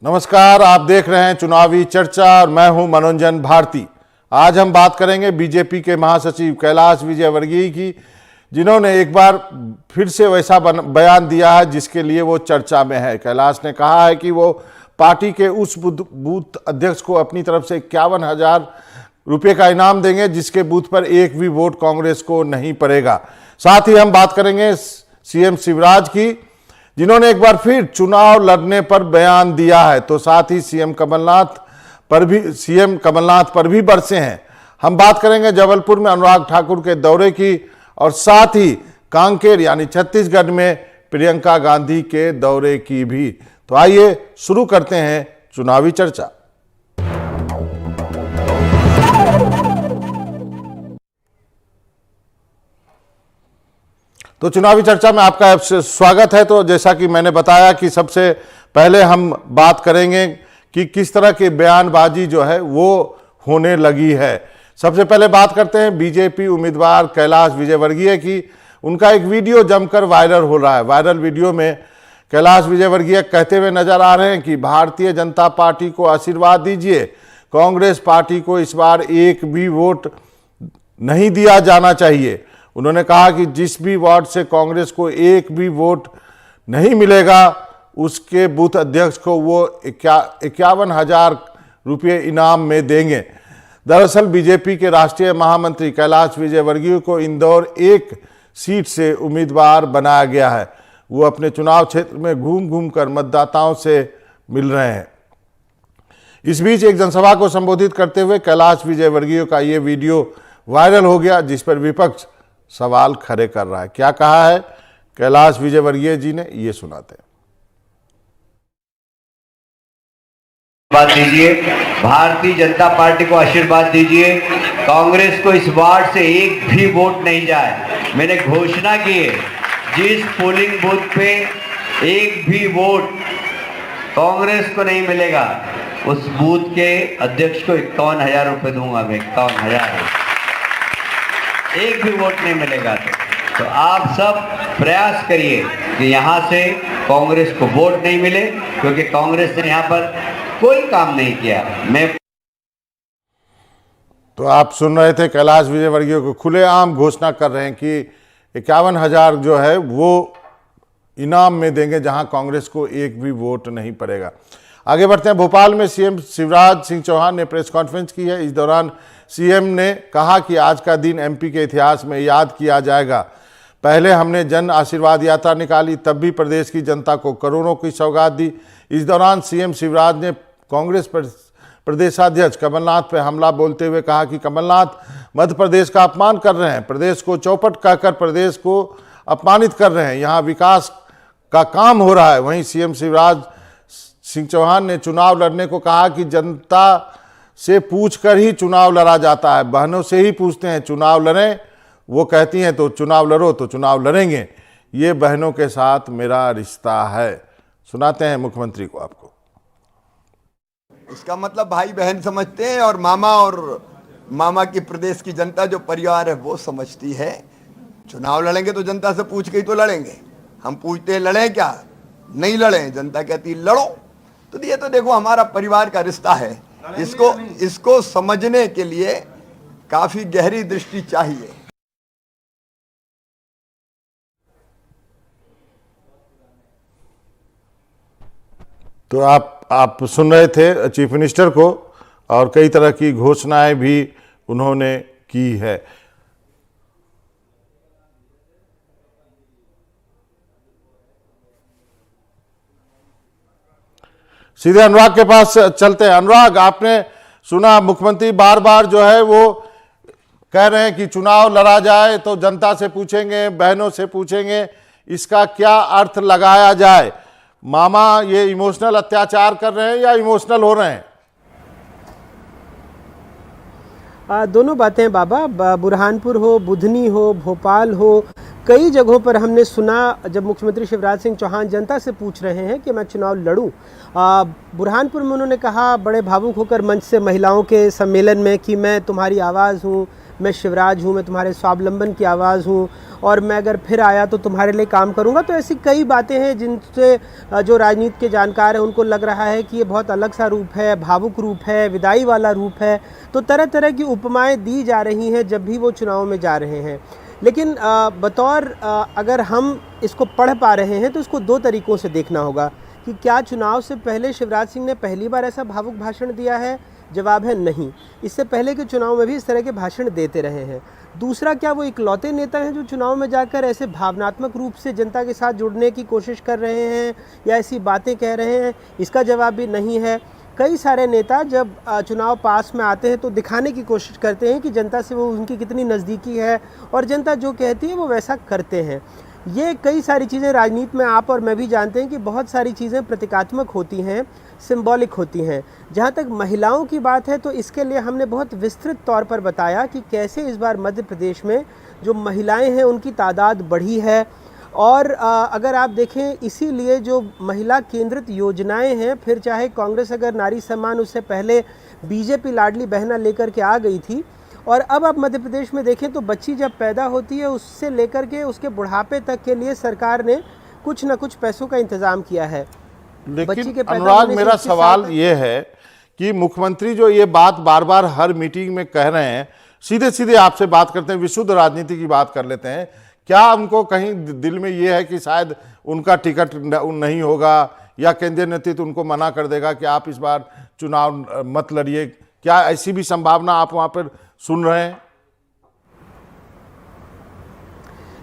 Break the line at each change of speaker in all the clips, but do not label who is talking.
नमस्कार, आप देख रहे हैं चुनावी चर्चा और मैं हूं मनोरंजन भारती। आज हम बात करेंगे बीजेपी के महासचिव कैलाश विजयवर्गीय की, जिन्होंने एक बार फिर से वैसा बयान दिया है जिसके लिए वो चर्चा में है। कैलाश ने कहा है कि वो पार्टी के उस बूथ अध्यक्ष को अपनी तरफ से 51,000 रुपये का इनाम देंगे जिसके बूथ पर एक भी वोट कांग्रेस को नहीं पड़ेगा। साथ ही हम बात करेंगे सीएम शिवराज की, जिन्होंने एक बार फिर चुनाव लड़ने पर बयान दिया है। तो साथ ही सीएम कमलनाथ पर भी बरसे हैं। हम बात करेंगे जबलपुर में अनुराग ठाकुर के दौरे की और साथ ही कांकेर यानी छत्तीसगढ़ में प्रियंका गांधी के दौरे की भी। तो आइए शुरू करते हैं चुनावी चर्चा। तो चुनावी चर्चा में आपका स्वागत है। तो जैसा कि मैंने बताया कि सबसे पहले हम बात करेंगे कि किस तरह की बयानबाजी जो है वो होने लगी है। सबसे पहले बात करते हैं बीजेपी उम्मीदवार कैलाश विजयवर्गीय की। उनका एक वीडियो जमकर वायरल हो रहा है। वायरल वीडियो में कैलाश विजयवर्गीय कहते हुए नजर आ रहे हैं कि भारतीय जनता पार्टी को आशीर्वाद दीजिए, कांग्रेस पार्टी को इस बार एक भी वोट नहीं दिया जाना चाहिए। उन्होंने कहा कि जिस भी वार्ड से कांग्रेस को एक भी वोट नहीं मिलेगा उसके बूथ अध्यक्ष को वो 51,000 रुपये इनाम में देंगे। दरअसल बीजेपी के राष्ट्रीय महामंत्री कैलाश विजयवर्गीय को इंदौर एक सीट से उम्मीदवार बनाया गया है। वो अपने चुनाव क्षेत्र में घूम घूम कर मतदाताओं से मिल रहे हैं। इस बीच एक जनसभा को संबोधित करते हुए कैलाश विजयवर्गीय का ये वीडियो वायरल हो गया, जिस पर विपक्ष सवाल खड़े कर रहा है। क्या कहा है कैलाश विजयवर्गीय जी ने, ये सुनाते हैं।
बात दीजिए, भारतीय जनता पार्टी को आशीर्वाद दीजिए, कांग्रेस को इस वार्ड से एक भी वोट नहीं जाए। मैंने घोषणा की है, जिस पोलिंग बूथ पे एक भी वोट कांग्रेस को नहीं मिलेगा उस बूथ के अध्यक्ष को 51,000 रुपये दूंगा मैं। 51,000, एक भी वोट नहीं मिलेगा तो आप सब प्रयास करिए कि यहाँ से कांग्रेस को वोट नहीं मिले, क्योंकि कांग्रेस ने यहाँ पर कोई काम नहीं किया। मैं
तो आप सुन रहे थे कैलाश विजयवर्गीय को खुलेआम घोषणा कर रहे हैं कि 51,000 जो है वो इनाम में देंगे जहां कांग्रेस को एक भी वोट नहीं पड़ेगा। आगे बढ़ते हैं। भोपाल में सीएम शिवराज सिंह चौहान ने प्रेस कॉन्फ्रेंस की है। इस दौरान सीएम ने कहा कि आज का दिन एमपी के इतिहास में याद किया जाएगा। पहले हमने जन आशीर्वाद यात्रा निकाली, तब भी प्रदेश की जनता को करोड़ों की सौगात दी। इस दौरान सीएम शिवराज ने कांग्रेस प्रदेशाध्यक्ष कमलनाथ पर हमला बोलते हुए कहा कि कमलनाथ मध्य प्रदेश का अपमान कर रहे हैं, प्रदेश को चौपट कहकर प्रदेश को अपमानित कर रहे हैं। यहाँ विकास का काम हो रहा है। वहीं सीएम शिवराज सिंह चौहान ने चुनाव लड़ने को कहा कि जनता से पूछकर ही चुनाव लड़ा जाता है, बहनों से ही पूछते हैं चुनाव लड़ें, वो कहती हैं तो चुनाव लड़ो तो चुनाव लड़ेंगे, ये बहनों के साथ मेरा रिश्ता है। सुनाते हैं मुख्यमंत्री को आपको।
इसका मतलब भाई बहन समझते हैं और मामा की प्रदेश की जनता जो परिवार है वो समझती है। चुनाव लड़ेंगे तो जनता से पूछ के ही तो लड़ेंगे। हम पूछते हैं लड़ें क्या, नहीं लड़ें, जनता कहती लड़ो। तो ये तो देखो हमारा परिवार का रिश्ता है। इसको समझने के लिए काफी गहरी दृष्टि चाहिए।
तो आप सुन रहे थे चीफ मिनिस्टर को, और कई तरह की घोषणाएं भी उन्होंने की है। सीधे अनुराग के पास चलते हैं। अनुराग, आपने सुना मुख्यमंत्री बार बार जो है वो कह रहे हैं कि चुनाव लड़ा जाए तो जनता से पूछेंगे, बहनों से पूछेंगे, इसका क्या अर्थ लगाया जाए? मामा ये इमोशनल अत्याचार कर रहे हैं या इमोशनल हो रहे हैं?
दोनों बातें बाबा। बुरहानपुर हो, बुधनी हो, भोपाल हो, कई जगहों पर हमने सुना जब मुख्यमंत्री शिवराज सिंह चौहान जनता से पूछ रहे हैं कि मैं चुनाव लड़ूं। बुरहानपुर में उन्होंने कहा बड़े भावुक होकर मंच से महिलाओं के सम्मेलन में कि मैं तुम्हारी आवाज़ हूं, मैं शिवराज हूँ, मैं तुम्हारे स्वावलंबन की आवाज़ हूँ, और मैं अगर फिर आया तो तुम्हारे लिए काम करूँगा। तो ऐसी कई बातें हैं जिनसे जो राजनीति के जानकार हैं उनको लग रहा है कि ये बहुत अलग सा रूप है, भावुक रूप है, विदाई वाला रूप है। तो तरह तरह की उपमाएं दी जा रही हैं जब भी वो चुनाव में जा रहे हैं। लेकिन अगर हम इसको पढ़ पा रहे हैं तो इसको दो तरीक़ों से देखना होगा कि क्या चुनाव से पहले शिवराज सिंह ने पहली बार ऐसा भावुक भाषण दिया है? जवाब है नहीं। इससे पहले के चुनाव में भी इस तरह के भाषण देते रहे हैं। दूसरा, क्या वो इकलौते नेता हैं जो चुनाव में जाकर ऐसे भावनात्मक रूप से जनता के साथ जुड़ने की कोशिश कर रहे हैं या ऐसी बातें कह रहे हैं? इसका जवाब भी नहीं है। कई सारे नेता जब चुनाव पास में आते हैं तो दिखाने की कोशिश करते हैं कि जनता से वो उनकी कितनी नज़दीकी है, और जनता जो कहती है वो वैसा करते हैं। ये कई सारी चीज़ें राजनीति में आप और मैं भी जानते हैं कि बहुत सारी चीज़ें प्रतीकात्मक होती हैं, सिंबॉलिक होती हैं। जहाँ तक महिलाओं की बात है तो इसके लिए हमने बहुत विस्तृत तौर पर बताया कि कैसे इस बार मध्य प्रदेश में जो महिलाएं हैं उनकी तादाद बढ़ी है। और अगर आप देखें, इसीलिए जो महिला केंद्रित योजनाएं हैं, फिर चाहे कांग्रेस अगर नारी सम्मान उससे पहले बीजेपी लाडली बहना लेकर के आ गई थी, और अब आप मध्य प्रदेश में देखें तो बच्ची जब पैदा होती है उससे लेकर के उसके बुढ़ापे तक के लिए सरकार ने कुछ न कुछ पैसों का इंतजाम किया है।
लेकिन अनुराग, मेरा सवाल ये है कि मुख्यमंत्री जो ये बात बार बार हर मीटिंग में कह रहे हैं, सीधे सीधे आपसे बात करते हैं, विशुद्ध राजनीति की बात कर लेते हैं, क्या उनको कहीं दिल में ये है कि शायद उनका टिकट नहीं होगा या केंद्रीय नेतृत्व उनको मना कर देगा कि आप इस बार चुनाव मत लड़िए? क्या ऐसी भी संभावना आप वहां पर सुन रहे हैं?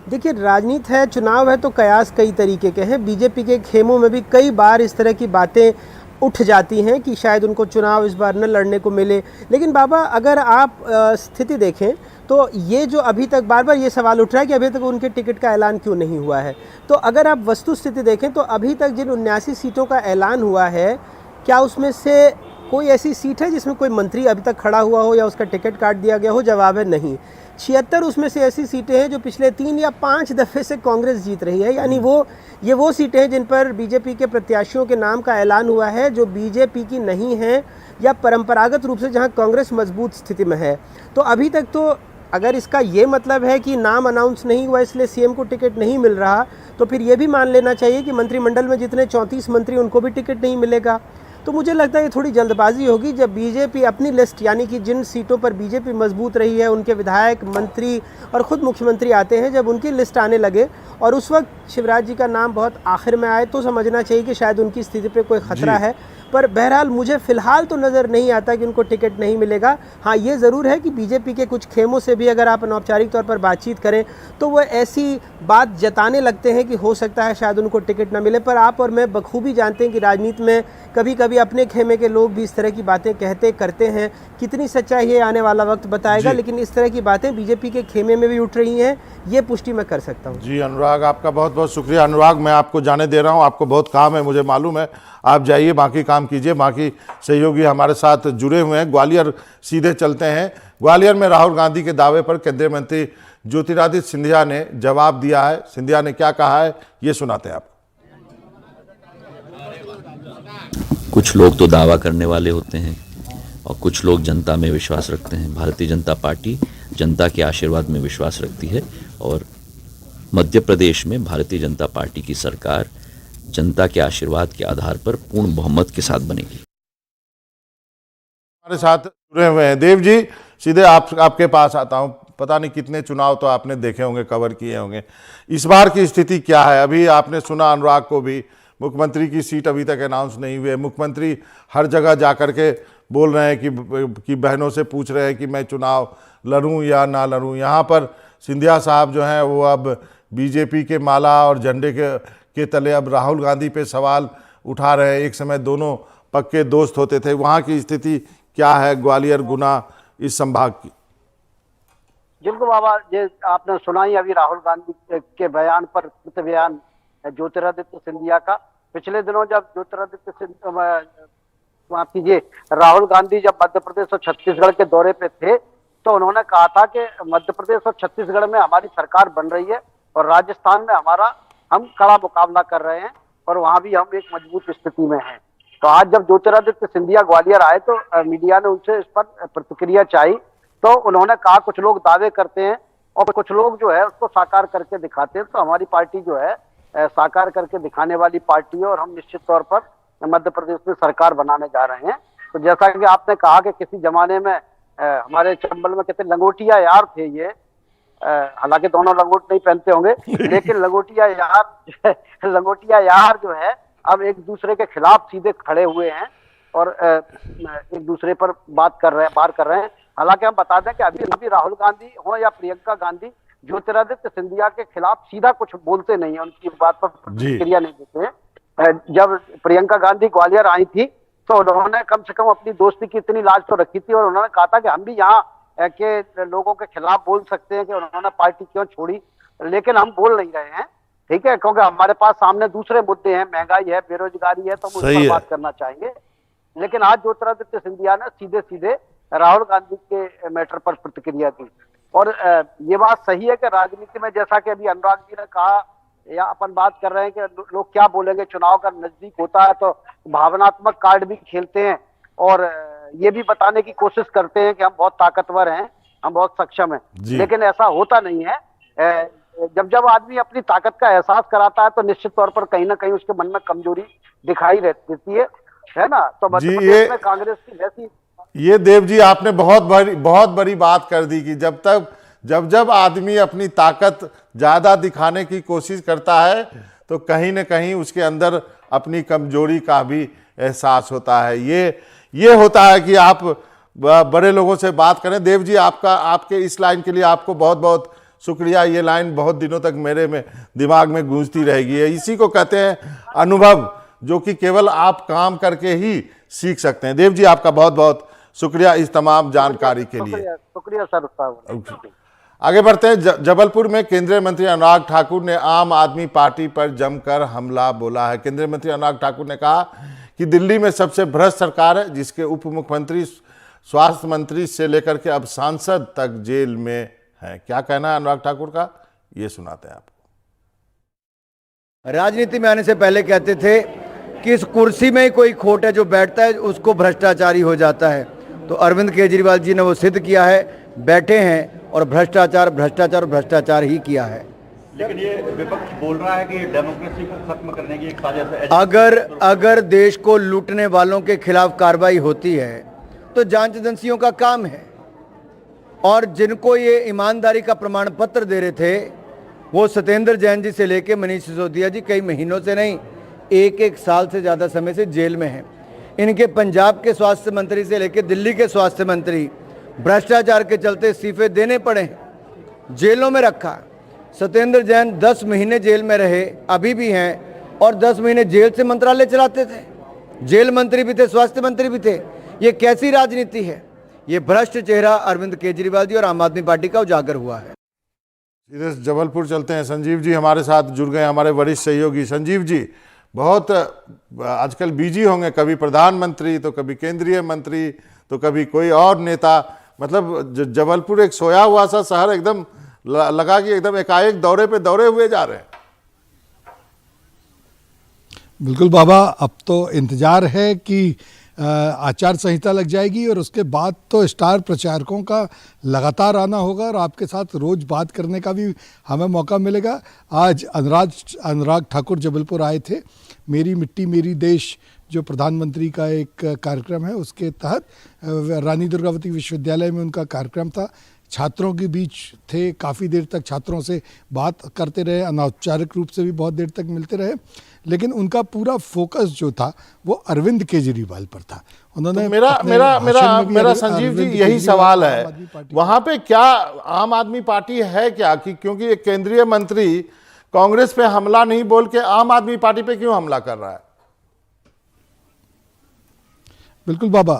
देखिए, राजनीति है, चुनाव है, तो कयास कई तरीके के हैं। बीजेपी के खेमों में भी कई बार इस तरह की बातें उठ जाती हैं कि शायद उनको चुनाव इस बार न लड़ने को मिले। लेकिन बाबा, अगर आप स्थिति देखें तो ये जो अभी तक बार बार ये सवाल उठ रहा है कि अभी तक उनके टिकट का ऐलान क्यों नहीं हुआ है, तो अगर आप वस्तु स्थिति देखें तो अभी तक जिन 79 सीटों का ऐलान हुआ है, क्या उसमें से कोई ऐसी सीट है जिसमें कोई मंत्री अभी तक खड़ा हुआ हो या उसका टिकट काट दिया गया हो? जवाब है नहीं। 76 उसमें से ऐसी सीटें हैं जो पिछले 3 या 5 दफ़े से कांग्रेस जीत रही है, यानी वो सीटें हैं जिन पर बीजेपी के प्रत्याशियों के नाम का ऐलान हुआ है, जो बीजेपी की नहीं है या परंपरागत रूप से जहां कांग्रेस मजबूत स्थिति में है। तो अभी तक तो अगर इसका ये मतलब है कि नाम अनाउंस नहीं हुआ इसलिए सीएम को टिकट नहीं मिल रहा, तो फिर ये भी मान लेना चाहिए कि मंत्रिमंडल में जितने 34 मंत्री उनको भी टिकट नहीं मिलेगा। तो मुझे लगता है ये थोड़ी जल्दबाजी होगी। जब बीजेपी अपनी लिस्ट, यानी कि जिन सीटों पर बीजेपी मजबूत रही है, उनके विधायक, मंत्री और ख़ुद मुख्यमंत्री आते हैं, जब उनकी लिस्ट आने लगे और उस वक्त शिवराज जी का नाम बहुत आखिर में आए, तो समझना चाहिए कि शायद उनकी स्थिति पे कोई ख़तरा है। पर बहरहाल मुझे फ़िलहाल तो नज़र नहीं आता कि उनको टिकट नहीं मिलेगा। हाँ, ये ज़रूर है कि बीजेपी के कुछ खेमों से भी अगर आप अनौपचारिक तौर पर बातचीत करें तो वो ऐसी बात जताने लगते हैं कि हो सकता है शायद उनको टिकट ना मिले। पर आप और मैं बखूबी जानते हैं कि राजनीति में कभी कभी अपने खेमे के लोग भी इस तरह की बातें कहते करते हैं। कितनी सच्चाई है आने वाला वक्त बताएगा, लेकिन इस तरह की बातें बीजेपी के खेमे में भी उठ रही हैं, ये पुष्टि मैं कर सकता हूँ।
जी अनुराग, आपका बहुत बहुत शुक्रिया। अनुराग, मैं आपको जाने दे रहा हूँ, आपको बहुत काम है, मुझे मालूम है, आप जाइए, बाकी काम कीजिए। बाकी सहयोगी हमारे साथ जुड़े हुए हैं। ग्वालियर सीधे चलते हैं। ग्वालियर में राहुल गांधी के दावे पर केंद्रीय मंत्री ज्योतिरादित्य सिंधिया ने जवाब दिया है। सिंधिया ने क्या कहा है, ये सुनाते हैं आप।
कुछ लोग तो दावा करने वाले होते हैं और कुछ लोग जनता में विश्वास रखते हैं। भारतीय जनता पार्टी जनता के आशीर्वाद में विश्वास रखती है और मध्य प्रदेश में भारतीय जनता पार्टी की सरकार जनता के आशीर्वाद के आधार पर पूर्ण बहुमत के साथ बनेगी।
हमारे साथ जुड़े हुए हैं देव जी, सीधे आपके पास आता हूं। पता नहीं कितने चुनाव तो आपने देखे होंगे, कवर किए होंगे, इस बार की स्थिति क्या है? अभी आपने सुना अनुराग को भी, मुख्यमंत्री की सीट अभी तक अनाउंस नहीं हुई है। मुख्यमंत्री हर जगह जाकर के बोल रहे हैं कि बहनों से पूछ रहे हैं कि मैं चुनाव लड़ूं या ना लड़ूं। यहाँ पर सिंधिया साहब जो हैं वो अब बीजेपी के माला और झंडे के तले अब राहुल गांधी पे सवाल उठा रहे हैं। एक समय दोनों पक्के दोस्त होते थे। वहाँ की स्थिति क्या है ग्वालियर, गुना, इस संभाग की?
जिनको बाबा, ये आपने सुना ही अभी राहुल गांधी के बयान पर, बयान ज्योतिरादित्य सिंधिया का। पिछले दिनों जब राहुल गांधी जब मध्य प्रदेश और छत्तीसगढ़ के दौरे पे थे तो उन्होंने कहा था कि मध्य प्रदेश और छत्तीसगढ़ में हमारी सरकार बन रही है और राजस्थान में हम कड़ा मुकाबला कर रहे हैं और वहां भी हम एक मजबूत स्थिति में हैं। तो आज जब ज्योतिरादित्य सिंधिया ग्वालियर आए तो मीडिया ने उनसे इस पर प्रतिक्रिया चाही तो उन्होंने कहा कुछ लोग दावे करते हैं और कुछ लोग जो है उसको साकार करके दिखाते हैं। तो हमारी पार्टी जो है साकार करके दिखाने वाली पार्टी है और हम निश्चित तौर पर मध्य प्रदेश में सरकार बनाने जा रहे हैं। तो जैसा कि आपने कहा कि किसी जमाने में हमारे चंबल में कितने लंगोटिया यार थे ये, हालांकि दोनों लंगोट नहीं पहनते होंगे, लेकिन लंगोटिया यार जो है अब एक दूसरे के खिलाफ सीधे खड़े हुए हैं और एक दूसरे पर वार कर रहे हैं। हालांकि हम बता दें कि अभी राहुल गांधी हो या प्रियंका गांधी ज्योतिरादित्य सिंधिया के खिलाफ सीधा कुछ बोलते नहीं है, उनकी बात पर प्रतिक्रिया नहीं देते हैं। जब प्रियंका गांधी ग्वालियर आई थी तो उन्होंने कम से कम अपनी दोस्ती की इतनी लाज तो रखी थी और उन्होंने कहा था कि हम भी यहाँ के लोगों के खिलाफ बोल सकते हैं कि उन्होंने पार्टी क्यों छोड़ी, लेकिन हम बोल नहीं रहे हैं, ठीक है, क्योंकि हमारे पास सामने दूसरे मुद्दे हैं, महंगाई है, बेरोजगारी है, तो हम उस पर बात करना चाहेंगे। लेकिन आज ज्योतिरादित्य सिंधिया ने सीधे सीधे राहुल गांधी के मैटर पर प्रतिक्रिया दी। और ये बात सही है कि राजनीति में, जैसा कि अभी अनुराग जी ने कहा या अपन बात कर रहे हैं कि लोग क्या बोलेंगे, चुनाव का नजदीक होता है तो भावनात्मक कार्ड भी खेलते हैं और ये भी बताने की कोशिश करते हैं कि हम बहुत ताकतवर हैं, हम बहुत सक्षम हैं, लेकिन ऐसा होता नहीं है। जब आदमी अपनी ताकत का एहसास कराता है तो निश्चित तौर पर कहीं ना कहीं उसके मन में कमजोरी दिखाई देती है ना। तो मध्य प्रदेश में कांग्रेस की वैसी,
ये देव जी आपने बहुत बड़ी बात कर दी कि जब आदमी अपनी ताकत ज्यादा दिखाने की कोशिश करता है तो कहीं ना कहीं उसके अंदर अपनी कमजोरी का भी एहसास होता है। ये होता है कि आप बड़े लोगों से बात करें। देव जी आपके इस लाइन के लिए आपको बहुत बहुत शुक्रिया। ये लाइन बहुत दिनों तक मेरे में दिमाग में गूंजती रहेगी। इसी को कहते हैं अनुभव, जो कि केवल आप काम करके ही सीख सकते हैं। देव जी आपका बहुत बहुत शुक्रिया इस तमाम जानकारी के लिए।
शुक्रिया सर।
आगे बढ़ते हैं। जबलपुर में केंद्रीय मंत्री अनुराग ठाकुर ने आम आदमी पार्टी पर जमकर हमला बोला है। केंद्रीय मंत्री अनुराग ठाकुर ने कहा कि दिल्ली में सबसे भ्रष्ट सरकार है, जिसके उप मुख्यमंत्री, स्वास्थ्य मंत्री से लेकर के अब सांसद तक जेल में है। क्या कहना है अनुराग ठाकुर का, ये सुनाते हैं आपको।
राजनीति में आने से पहले कहते थे कि इस कुर्सी में ही कोई खोट है, जो बैठता है उसको भ्रष्टाचारी हो जाता है। तो अरविंद केजरीवाल जी ने वो सिद्ध किया है, बैठे हैं और भ्रष्टाचार ही किया है।
लेकिन ये विपक्ष बोल रहा है कि डेमोक्रेसी को खत्म करने की एक साजिश है।
अगर देश को लूटने वालों के खिलाफ कार्रवाई होती है तो जांच एजेंसियों का काम है, और जिनको ये ईमानदारी का प्रमाण पत्र दे रहे थे वो सत्येंद्र जैन जी से लेकर मनीष सिसोदिया जी कई महीनों से नहीं, एक साल से ज़्यादा समय से जेल में हैं। इनके पंजाब के स्वास्थ्य मंत्री से लेकर दिल्ली के स्वास्थ्य मंत्री भ्रष्टाचार के चलते इस्तीफे देने पड़े हैं, जेलों में रखा। सत्येंद्र जैन 10 महीने जेल में रहे, अभी भी हैं, और 10 महीने जेल से मंत्रालय चलाते थे, जेल मंत्री भी थे, स्वास्थ्य मंत्री भी थे। ये कैसी राजनीति है? ये भ्रष्ट चेहरा अरविंद केजरीवाल जी और आम आदमी पार्टी का उजागर हुआ है।
सीधे जबलपुर चलते हैं। संजीव जी हमारे साथ जुड़ गए, हमारे वरिष्ठ सहयोगी। संजीव जी बहुत आजकल बिजी होंगे, कभी प्रधानमंत्री तो कभी केंद्रीय मंत्री तो कभी कोई और नेता। मतलब जबलपुर एक सोया हुआ सा शहर एकदम लगा कि एकदम एकाएक दौरे पे दौरे हुए जा रहे हैं।
बिल्कुल बाबा, अब तो इंतजार है कि आचार संहिता लग जाएगी और उसके बाद तो स्टार प्रचारकों का लगातार आना होगा और आपके साथ रोज बात करने का भी हमें मौका मिलेगा। आज अनुराग ठाकुर जबलपुर आए थे। मेरी मिट्टी मेरी देश जो प्रधानमंत्री का एक कार्यक्रम है, उसके तहत रानी दुर्गावती विश्वविद्यालय में उनका कार्यक्रम था। छात्रों के बीच थे, काफ़ी देर तक छात्रों से बात करते रहे, अनौपचारिक रूप से भी बहुत देर तक मिलते रहे, लेकिन उनका पूरा फोकस जो था वो अरविंद केजरीवाल पर था। उन्होंने
तो मेरा संजीव जी यही सवाल है, वहां पे क्या आम आदमी पार्टी है क्या? कि क्योंकि एक केंद्रीय मंत्री कांग्रेस पे हमला नहीं बोल के आम आदमी पार्टी पे क्यों हमला कर रहा है?
बिल्कुल बाबा,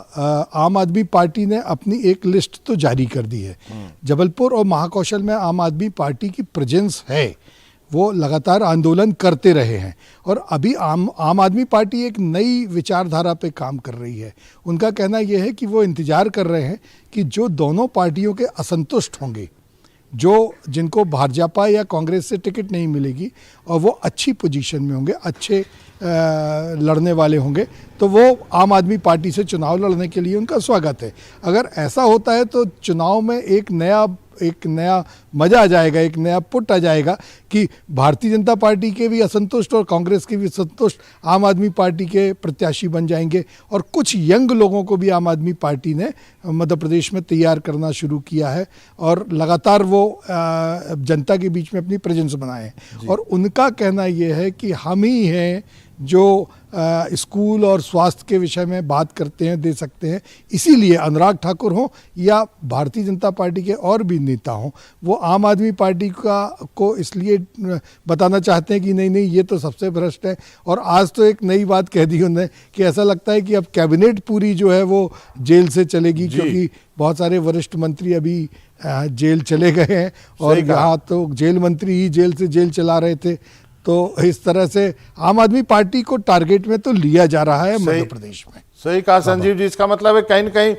आम आदमी पार्टी ने अपनी एक लिस्ट तो जारी कर दी है। जबलपुर और महाकौशल में आम आदमी पार्टी की प्रेजेंस है, वो लगातार आंदोलन करते रहे हैं और अभी आम आदमी पार्टी एक नई विचारधारा पे काम कर रही है। उनका कहना यह है कि वो इंतजार कर रहे हैं कि जो दोनों पार्टियों के असंतुष्ट होंगे जो जिनको भाजपा या कांग्रेस से टिकट नहीं मिलेगी और वो अच्छी पोजीशन में होंगे, अच्छे लड़ने वाले होंगे, तो वो आम आदमी पार्टी से चुनाव लड़ने के लिए उनका स्वागत है। अगर ऐसा होता है तो चुनाव में एक नया मज़ा आ जाएगा, एक नया पुट आ जाएगा कि भारतीय जनता पार्टी के भी असंतुष्ट और कांग्रेस के भी संतुष्ट आम आदमी पार्टी के प्रत्याशी बन जाएंगे। और कुछ यंग लोगों को भी आम आदमी पार्टी ने मध्य प्रदेश में तैयार करना शुरू किया है और लगातार वो जनता के बीच में अपनी प्रेजेंस बनाए हैं। और उनका कहना ये है कि हम ही हैं जो स्कूल और स्वास्थ्य के विषय में बात करते हैं, दे सकते हैं। इसीलिए अनुराग ठाकुर हों या भारतीय जनता पार्टी के और भी नेता हों, वो आम आदमी पार्टी को इसलिए बताना चाहते हैं कि नहीं नहीं ये तो सबसे भ्रष्ट है। और आज तो एक नई बात कह दी उन्होंने कि ऐसा लगता है कि अब कैबिनेट पूरी जो है वो जेल से चलेगी, क्योंकि बहुत सारे वरिष्ठ मंत्री अभी जेल चले गए हैं और यहाँ तो जेल मंत्री ही जेल से जेल चला रहे थे। तो इस तरह से आम आदमी पार्टी को टारगेट में तो लिया जा रहा है मध्य प्रदेश में।
सही कहा संजीव जी। इसका मतलब है कहीं न कहीं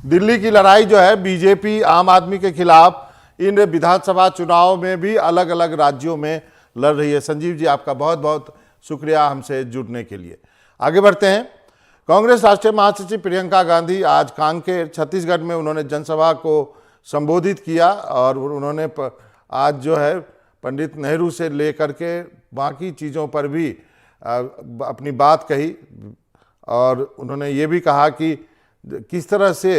दिल्ली की लड़ाई जो है बीजेपी आम आदमी के खिलाफ इन विधानसभा चुनाव में भी अलग अलग राज्यों में लड़ रही है। संजीव जी आपका बहुत बहुत शुक्रिया हमसे जुड़ने के लिए। आगे बढ़ते हैं। कांग्रेस राष्ट्रीय महासचिव प्रियंका गांधी आज कांकेर छत्तीसगढ़ में उन्होंने जनसभा को संबोधित किया और उन्होंने आज जो है पंडित नेहरू से लेकर के बाकी चीज़ों पर भी अपनी बात कही और उन्होंने ये भी कहा कि किस तरह से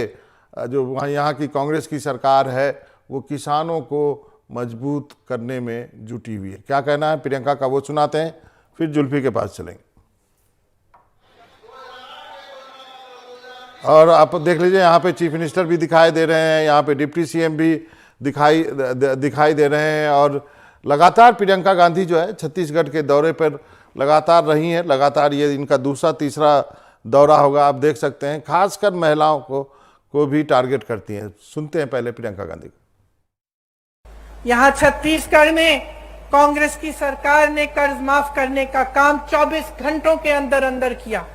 जो वहाँ यहाँ की कांग्रेस की सरकार है वो किसानों को मजबूत करने में जुटी हुई है। क्या कहना है प्रियंका का वो सुनाते हैं, फिर जुल्फी के पास चलेंगे। और आप देख लीजिए यहाँ पे चीफ मिनिस्टर भी दिखाई दे रहे हैं, यहाँ पे डिप्टी सीएम भी दिखाई दे रहे हैं और लगातार प्रियंका गांधी जो है छत्तीसगढ़ के दौरे पर लगातार रही हैं। लगातार ये इनका दूसरा तीसरा दौरा होगा। आप देख सकते हैं खासकर महिलाओं को भी टारगेट करती हैं। सुनते हैं पहले प्रियंका गांधी को।
यहाँ छत्तीसगढ़ में कांग्रेस की सरकार ने कर्ज माफ करने का काम 24 घंटों के अंदर अंदर किया।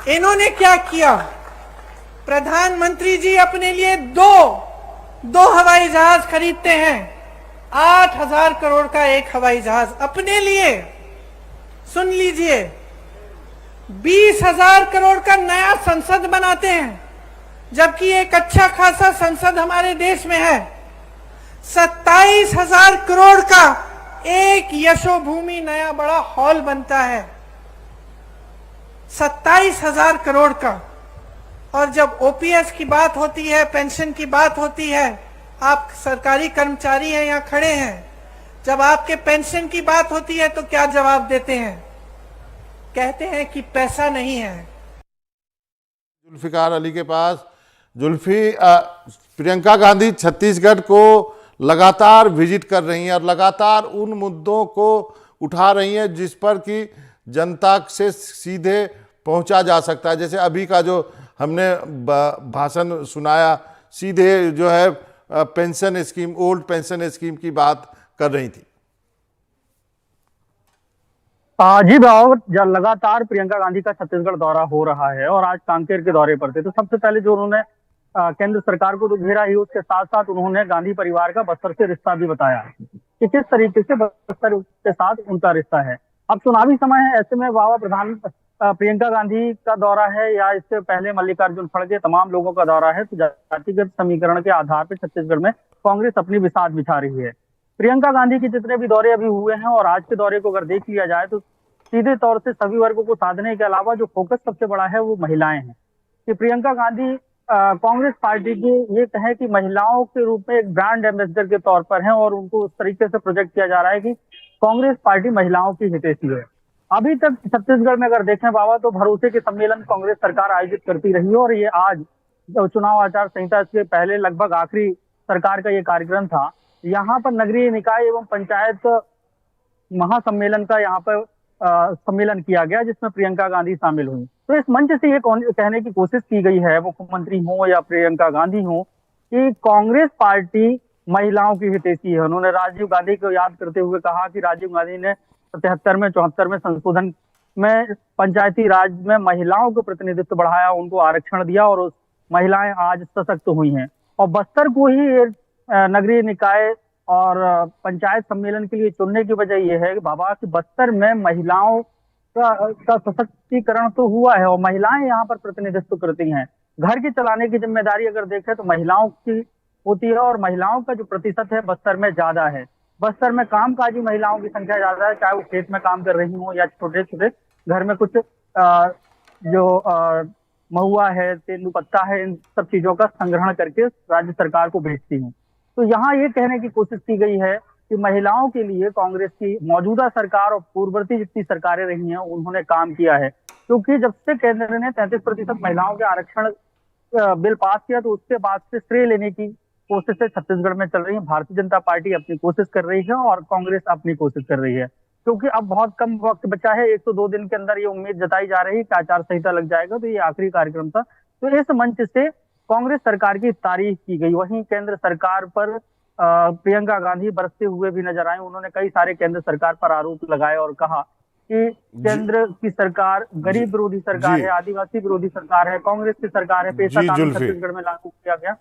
इन्होंने क्या किया? प्रधानमंत्री जी अपने लिए दो हवाई जहाज खरीदते हैं। 8,000 करोड़ का एक हवाई जहाज अपने लिए। सुन लीजिए, 20,000 करोड़ का नया संसद बनाते हैं, जबकि एक अच्छा खासा संसद हमारे देश में है। 27,000 करोड़ का एक यशोभूमि नया बड़ा हॉल बनता है, 27,000 करोड़ का। और जब ओपीएस की बात होती है, पेंशन की बात होती है, आप सरकारी कर्मचारी हैं, यहाँ खड़े हैं, जब आपके पेंशन की बात होती है तो क्या जवाब देते हैं? कहते हैं कि पैसा नहीं है।
जुल्फिकार अली के पास। जुल्फी, प्रियंका गांधी छत्तीसगढ़ को लगातार विजिट कर रही हैं और लगातार उन मुद्दों को उठा रही हैं जिस पर कि जनता से सीधे पहुंचा जा सकता है। जैसे अभी का जो हमने भाषण सुनाया, सीधे जो है pension scheme, old pension scheme की बात कर रही थी।
जी भाव, लगातार प्रियंका गांधी का छत्तीसगढ़ दौरा हो रहा है और आज कांकेर के दौरे पर थे। तो सबसे पहले जो उन्होंने केंद्र सरकार को तो घेरा ही, उसके साथ साथ उन्होंने गांधी परिवार का बस्तर से रिश्ता भी बताया कि किस तरीके से बस्तर के साथ उनका रिश्ता है। अब चुनावी समय है, ऐसे में प्रियंका गांधी का दौरा है या इससे पहले मल्लिकार्जुन खड़गे, तमाम लोगों का दौरा है। तो जातिगत समीकरण के आधार पर छत्तीसगढ़ में कांग्रेस अपनी बिसात बिछा रही है। प्रियंका गांधी के जितने भी दौरे अभी हुए हैं और आज के दौरे को अगर देख लिया जाए तो सीधे तौर से सभी वर्गों को साधने के अलावा जो फोकस सबसे बड़ा है वो महिलाएं हैं। कि प्रियंका गांधी कांग्रेस पार्टी की ये कहे कि महिलाओं के रूप में एक ब्रांड एम्बेसडर के तौर पर है और उनको उस तरीके से प्रोजेक्ट किया जा रहा है कि कांग्रेस पार्टी महिलाओं की हितैषी है। अभी तक छत्तीसगढ़ में अगर देखें बाबा तो भरोसे के सम्मेलन कांग्रेस सरकार आयोजित करती रही है और ये आज चुनाव आचार संहिता से पहले लगभग आखिरी सरकार का ये कार्यक्रम था। यहाँ पर नगरीय निकाय एवं पंचायत महासम्मेलन का यहाँ पर सम्मेलन किया गया जिसमें प्रियंका गांधी शामिल हुई। तो इस मंच से ये कहने की कोशिश की गई है, मुख्यमंत्री हो या प्रियंका गांधी हो, कि कांग्रेस पार्टी महिलाओं की हितैषी है। उन्होंने राजीव गांधी को याद करते हुए कहा कि राजीव गांधी ने 77 में 74 में संशोधन में पंचायती राज में महिलाओं को प्रतिनिधित्व बढ़ाया, उनको आरक्षण दिया और महिलाएं आज सशक्त हुई हैं। और बस्तर को ही नगरीय निकाय और पंचायत सम्मेलन के लिए चुनने की वजह यह है कि बाबा कि बस्तर में महिलाओं का सशक्तिकरण तो हुआ है और महिलाएं यहाँ पर प्रतिनिधित्व करती हैं। घर के चलाने की जिम्मेदारी अगर देखें तो महिलाओं की होती है और महिलाओं का जो प्रतिशत है बस्तर में ज्यादा है। बस्तर में कामकाजी महिलाओं की संख्या ज्यादा है, चाहे वो खेत में काम कर रही हो या छोटे छोटे घर में कुछ महुआ है, तेंदुपत्ता है, इन सब चीजों का संग्रहण करके राज्य सरकार को भेजती हूँ। तो यहाँ ये कहने की कोशिश की गई है कि महिलाओं के लिए कांग्रेस की मौजूदा सरकार और पूर्ववर्ती जितनी सरकारें रही हैं उन्होंने काम किया है, क्योंकि जब से केंद्र ने 33% महिलाओं के आरक्षण बिल पास किया तो उसके बाद से श्रेय लेने की कोशिशें छत्तीसगढ़ में चल रही है। भारतीय जनता पार्टी अपनी कोशिश कर रही है और कांग्रेस अपनी कोशिश कर रही है, क्योंकि अब बहुत कम वक्त बचा है। 102 दिन के अंदर ये उम्मीद जताई जा रही है कि आचार संहिता लग जाएगा, तो ये आखिरी कार्यक्रम था। तो इस मंच से कांग्रेस सरकार की तारीफ की गई। वहीं केंद्र सरकार पर प्रियंका गांधी बरसते हुए भी नजर आए। उन्होंने कई सारे केंद्र सरकार पर आरोप लगाए और कहा कि केंद्र की सरकार गरीब विरोधी सरकार है, आदिवासी विरोधी सरकार है, कांग्रेस की सरकार है, पेशा कानून छत्तीसगढ़ में लागू किया गया।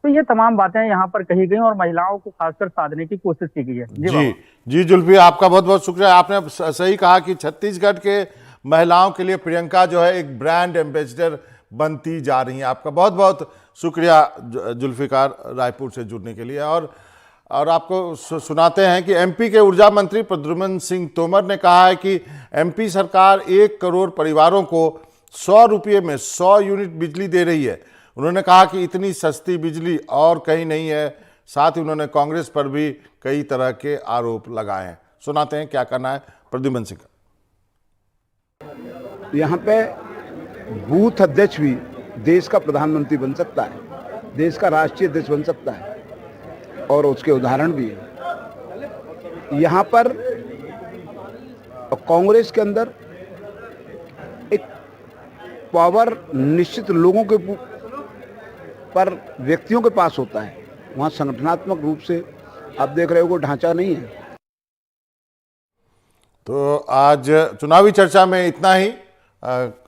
तो ये तमाम बातें यहाँ पर कही गई और महिलाओं को खासकर साधने की कोशिश की गई है।
जी जुल्फी, आपका बहुत बहुत शुक्रिया। आपने सही कहा कि छत्तीसगढ़ के महिलाओं के लिए प्रियंका जो है एक ब्रांड एम्बेसडर बनती जा रही हैं। आपका बहुत बहुत शुक्रिया जुल्फिकार रायपुर से जुड़ने के लिए। और आपको सुनाते हैं कि एमपी के ऊर्जा मंत्री प्रद्युम्न सिंह तोमर ने कहा है कि एमपी सरकार 1 करोड़ परिवारों को 100 रुपये में 100 यूनिट बिजली दे रही है। उन्होंने कहा कि इतनी सस्ती बिजली और कहीं नहीं है। साथ ही उन्होंने कांग्रेस पर भी कई तरह के आरोप लगाए हैं। सुनाते हैं क्या करना है प्रद्युम्न सिंह का।
यहाँ पे बूथ अध्यक्ष भी देश का प्रधानमंत्री बन सकता है, देश का राष्ट्रीय अध्यक्ष बन सकता है और उसके उदाहरण भी है। यहाँ पर कांग्रेस के अंदर एक पावर निश्चित लोगों के पर व्यक्तियों के पास होता है, वहाँ संगठनात्मक रूप से आप देख रहे हो कोई ढांचा नहीं है।
तो आज चुनावी चर्चा में इतना ही।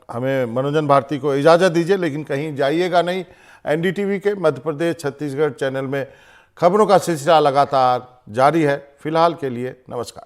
हमें मनोरंजन भारती को इजाज़त दीजिए, लेकिन कहीं जाइएगा नहीं। एनडीटीवी के मध्य प्रदेश छत्तीसगढ़ चैनल में खबरों का सिलसिला लगातार जारी है। फिलहाल के लिए नमस्कार।